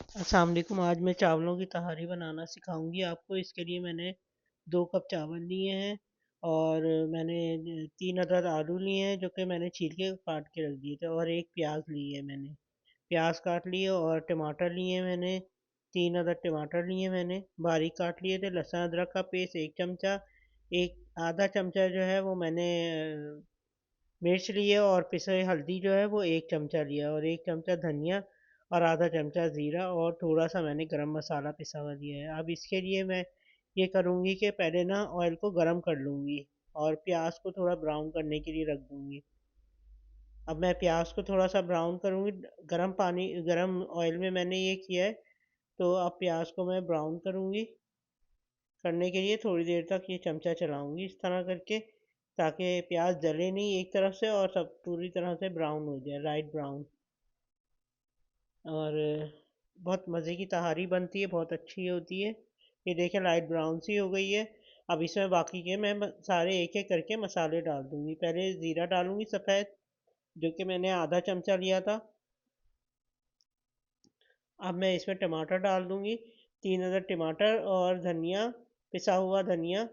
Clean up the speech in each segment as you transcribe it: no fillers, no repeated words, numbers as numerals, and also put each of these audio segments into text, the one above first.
अस्सलाम वालेकुम। आज मैं चावलों की तहारी बनाना सिखाऊंगी आपको। इसके लिए मैंने 2 कप चावल लिए हैं और मैंने 3 अदद आलू लिए हैं जो कि मैंने छील के काट के रख दिए थे, और एक प्याज ली है मैंने। प्याज काट लिए, और टमाटर लिए मैंने। 3 अदद टमाटर लिए मैंने, बारीक काट लिए थे। लहसुन अदरक का पेस्ट 1 चमचा। एक आधा चमचा जो है वो मैंने मिर्च लिए, और पिसे हल्दी जो है वो 1 चमचा लिया, और 1 चमचा धनिया, और आधा चमचा ज़ीरा, और थोड़ा सा मैंने गरम मसाला पिसा हुआ दिया है। अब इसके लिए मैं ये करूँगी कि पहले ना ऑयल को गरम कर लूँगी, और प्याज को थोड़ा ब्राउन करने के लिए रख दूँगी। अब मैं प्याज को थोड़ा सा ब्राउन करूँगी। गरम ऑयल में मैंने ये किया है। तो अब प्याज को मैं ब्राउन करूँगी। करने के लिए थोड़ी देर तक ये चमचा चलाऊँगी इस तरह करके, ताकि प्याज जले नहीं एक तरफ से, और सब पूरी तरह से ब्राउन हो जाए, लाइट ब्राउन। और बहुत मज़े की तहारी बनती है, बहुत अच्छी होती है। ये देखें, लाइट ब्राउन सी हो गई है। अब इसमें बाकी के मैं सारे एक एक करके मसाले डाल दूँगी। पहले ज़ीरा डालूँगी सफ़ेद, जो कि मैंने आधा चमचा लिया था। अब मैं इसमें टमाटर डाल दूँगी, 3 अदद टमाटर, और धनिया, पिसा हुआ धनिया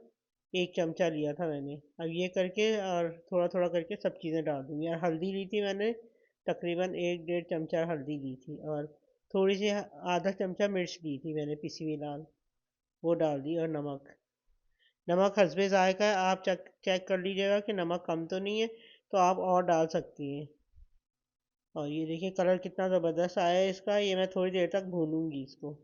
1 चमचा लिया था मैंने। अब ये करके और थोड़ा थोड़ा करके सब चीज़ें डाल दूँगी। और हल्दी ली थी मैंने, तकरीबन 1 डेढ़ चमचा हल्दी ली थी, और थोड़ी सी आधा चमचा मिर्च ली थी मैंने पिसी हुई लाल, वो डाल दी। और नमक, नमक हस्बे ज़ायक़ा है। आप चेक चेक कर लीजिएगा कि नमक कम तो नहीं है, तो आप और डाल सकती हैं। और ये देखिए कलर कितना ज़बरदस्त आया है इसका। ये मैं थोड़ी देर तक भूनूंगी इसको,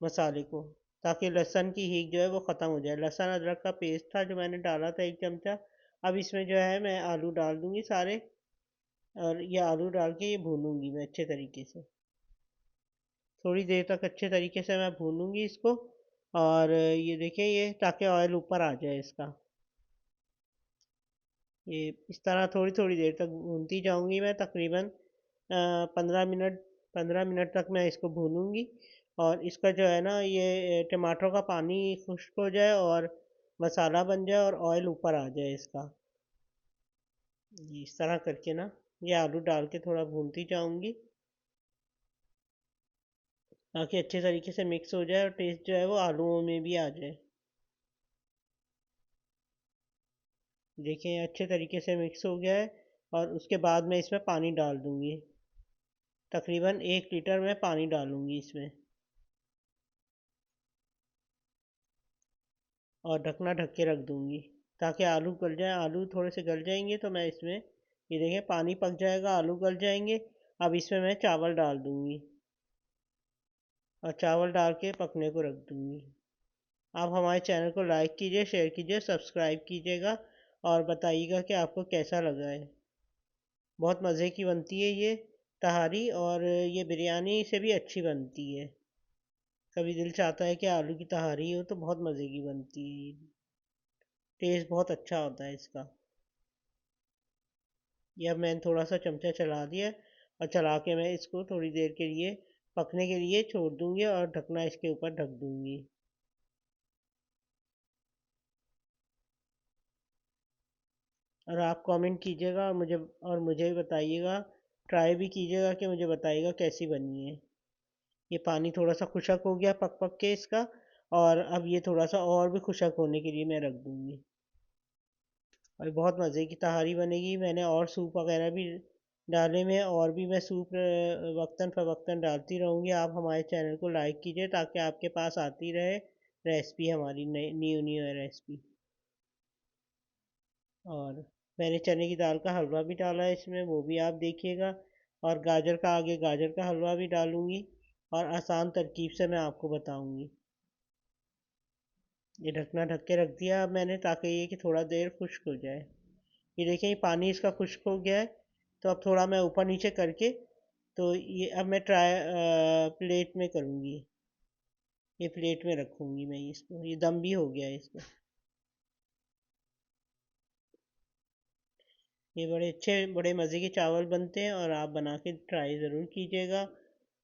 मसाले को, ताकि लहसुन की हींग जो है वो ख़त्म हो जाए। लहसुन अदरक का पेस्ट था जो मैंने डाला था 1 चमचा। अब इसमें जो है मैं आलू डाल दूंगी सारे, और ये आलू डाल के ये भूनूंगी मैं अच्छे तरीके से। थोड़ी देर तक अच्छे तरीके से मैं भूनूंगी इसको। और ये देखिए, ये ताकि ऑयल ऊपर आ जाए इसका। ये इस तरह थोड़ी थोड़ी देर तक भूनती जाऊंगी मैं, तकरीबन 15 मिनट। 15 मिनट तक मैं इसको भूनूंगी। और इसका जो है ना, ये टमाटर का पानी खुश्क हो जाए, और मसाला बन जाए, और ऑयल ऊपर आ जाए इसका। इस तरह करके ना, ये आलू डाल के थोड़ा भूनती जाऊंगी, ताकि अच्छे तरीके से मिक्स हो जाए, और टेस्ट जो है वो आलूओं में भी आ जाए। देखिए अच्छे तरीके से मिक्स हो गया है। और उसके बाद मैं इसमें पानी डाल दूंगी। तकरीबन 1 लीटर मैं पानी डालूंगी इसमें, और ढकना ढक के रख दूंगी, ताकि आलू गल जाए। आलू थोड़े से गल जाएंगे तो मैं इसमें, ये देखिए पानी पक जाएगा, आलू गल जाएंगे। अब इसमें मैं चावल डाल दूंगी, और चावल डाल के पकने को रख दूंगी। आप हमारे चैनल को लाइक कीजिए, शेयर कीजिए, सब्सक्राइब कीजिएगा, और बताइएगा कि आपको कैसा लगा है। बहुत मज़े की बनती है ये तहारी, और ये बिरयानी से भी अच्छी बनती है। कभी दिल चाहता है कि आलू की तहारी हो, तो बहुत मज़े की बनती है ये। टेस्ट बहुत अच्छा होता है इसका। ये अब मैंने थोड़ा सा चमचा चला दिया, और चला के मैं इसको थोड़ी देर के लिए पकने के लिए छोड़ दूंगी, और ढकना इसके ऊपर ढक दूंगी। और आप कमेंट कीजिएगा, और मुझे भी बताइएगा, ट्राई भी कीजिएगा, कि मुझे बताइएगा कैसी बनी है। ये पानी थोड़ा सा खुशक हो गया पक पक के इसका, और अब ये थोड़ा सा और भी खुशक होने के लिए मैं रख दूंगी। और बहुत मज़े की तहारी बनेगी। मैंने और सूप वगैरह भी डाले में, और भी मैं सूप वक्तन फ़वक्तन डालती रहूँगी। आप हमारे चैनल को लाइक कीजिए, ताकि आपके पास आती रहे रेसिपी, हमारी नई न्यू न्यू रेसिपी। और मैंने चने की दाल का हलवा भी डाला है इसमें, वो भी आप देखिएगा। और आगे गाजर का हलवा भी डालूँगी, और आसान तरकीब से मैं आपको बताऊँगी। ये ढकना ढक के रख दिया अब मैंने, ताकि ये कि थोड़ा देर खुश्क हो जाए। ये देखें, ये पानी इसका खुश्क हो गया है। तो अब थोड़ा मैं ऊपर नीचे करके, तो ये अब मैं प्लेट में करूँगी। ये प्लेट में रखूँगी मैं इसको। ये दम भी हो गया है इसका। ये बड़े अच्छे बड़े मज़े के चावल बनते हैं, और आप बना के ट्राई ज़रूर कीजिएगा।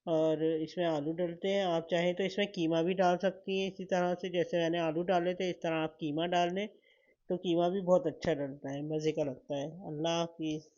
और इसमें आलू डलते हैं, आप चाहें तो इसमें कीमा भी डाल सकती हैं, इसी तरह से जैसे मैंने आलू डाले थे, इस तरह आप कीमा डाल लें, तो कीमा भी बहुत अच्छा डलता है, मज़े का लगता है। अल्लाह हाफिज़।